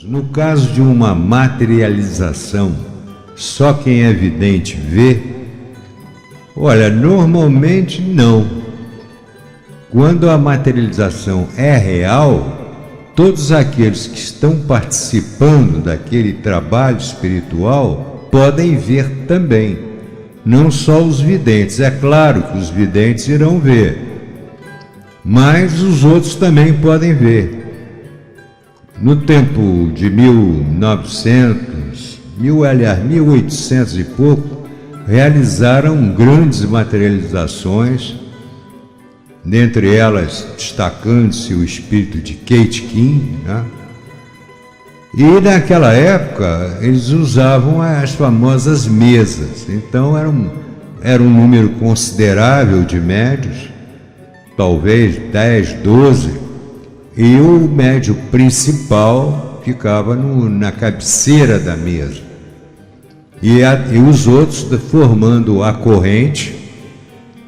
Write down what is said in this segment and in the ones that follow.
No caso de uma materialização, só quem é vidente vê? Olha, normalmente não. Quando a materialização é real, todos aqueles que estão participando daquele trabalho espiritual podem ver também. Não só os videntes, é claro que os videntes irão ver, mas os outros também podem ver. No tempo de 1800 e pouco, realizaram grandes materializações, dentre elas destacando-se o espírito de Kate King, né? E naquela época eles usavam as famosas mesas, então era um número considerável de médios, talvez 10, 12, e o médio principal ficava na cabeceira da mesa, e os outros formando a corrente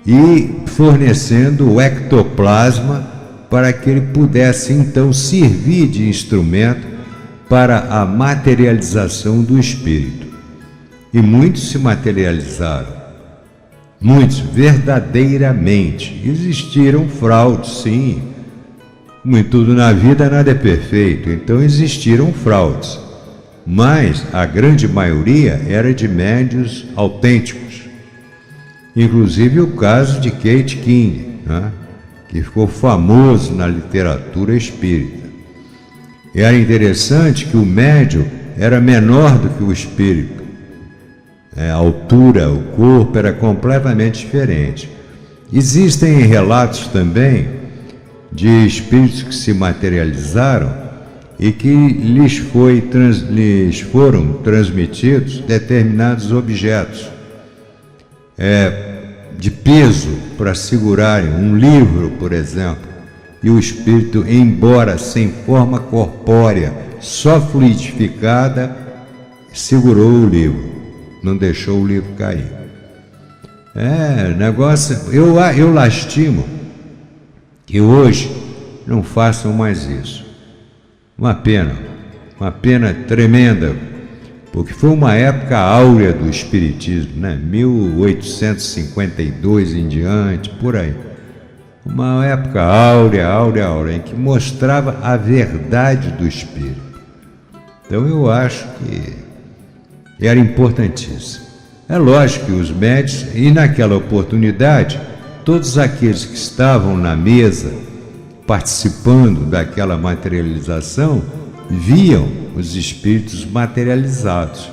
e fornecendo o ectoplasma para que ele pudesse então servir de instrumento para a materialização do espírito. E muitos se materializaram, muitos verdadeiramente. Existiram fraudes, sim, como em tudo na vida nada é perfeito, então existiram fraudes, mas a grande maioria era de médiuns autênticos, inclusive o caso de Kate King, né, que ficou famoso na literatura espírita. Era interessante que o médium era menor do que o espírito, a altura, o corpo era completamente diferente. Existem relatos também de espíritos que se materializaram e que lhes foram transmitidos determinados objetos de peso para segurarem um livro, por exemplo, e o espírito, embora sem forma corpórea, só fluidificada, segurou o livro, não deixou o livro cair. Negócio, eu lastimo que hoje não façam mais isso. Uma pena tremenda, porque foi uma época áurea do espiritismo, né? 1852 em diante, por aí. Uma época áurea, em que mostrava a verdade do espírito. Então eu acho que era importantíssimo. É lógico que os médiuns, e naquela oportunidade, todos aqueles que estavam na mesa, participando daquela materialização, viam os espíritos materializados.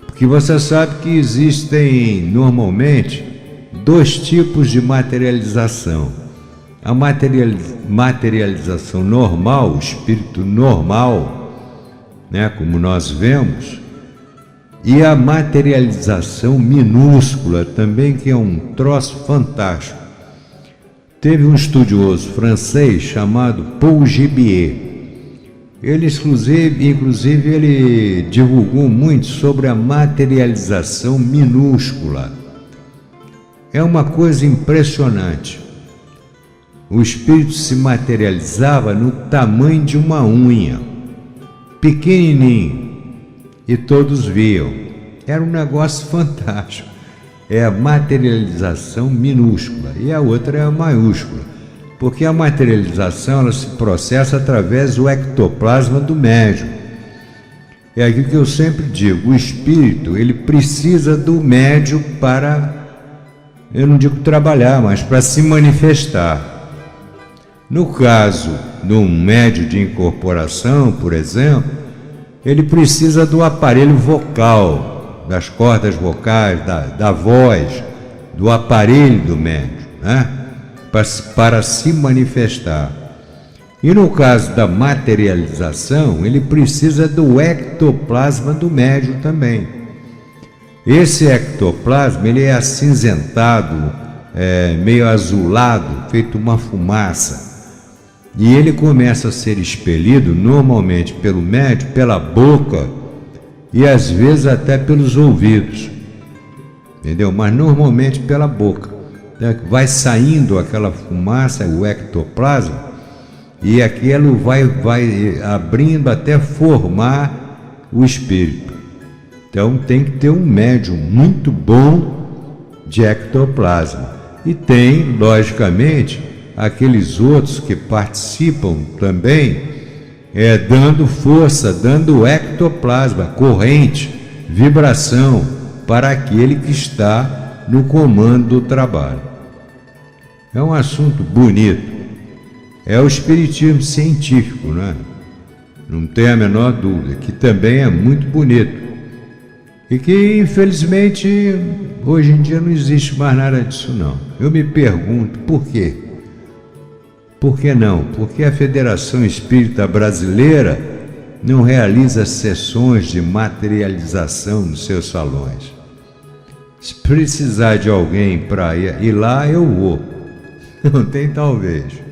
Porque você sabe que existem, normalmente, dois tipos de materialização. A materialização normal, o espírito normal, né, como nós vemos, e a materialização minúscula também, que é um troço fantástico. Teve um estudioso francês chamado Paul Gibier. Ele, inclusive, ele divulgou muito sobre a materialização minúscula. É uma coisa impressionante. O espírito se materializava no tamanho de uma unha, pequenininho, e todos viam. Era um negócio fantástico. É a materialização minúscula, e a outra é a maiúscula, porque a materialização ela se processa através do ectoplasma do médium. É aquilo que eu sempre digo, o espírito ele precisa do médium para, eu não digo trabalhar, mas para se manifestar. No caso de um médium de incorporação, por exemplo, ele precisa do aparelho vocal, das cordas vocais, da voz, do aparelho do médium, né? Para se manifestar. E no caso da materialização, ele precisa do ectoplasma do médium também. Esse ectoplasma ele é acinzentado, meio azulado, feito uma fumaça. E ele começa a ser expelido normalmente pelo médium, pela boca e às vezes até pelos ouvidos, entendeu? Mas normalmente pela boca. Vai saindo aquela fumaça, o ectoplasma, e aquilo vai abrindo até formar o espírito. Então tem que ter um médium muito bom de ectoplasma. E tem, logicamente, aqueles outros que participam também, dando força, dando ectoplasma, corrente, vibração para aquele que está no comando do trabalho. É um assunto bonito. É o espiritismo científico, né? Não tem a menor dúvida, que também é muito bonito. E que, infelizmente, hoje em dia não existe mais nada disso, não. Eu me pergunto, por quê? Por que não? Porque a Federação Espírita Brasileira não realiza sessões de materialização nos seus salões. Se precisar de alguém para ir lá, eu vou. Não tem talvez.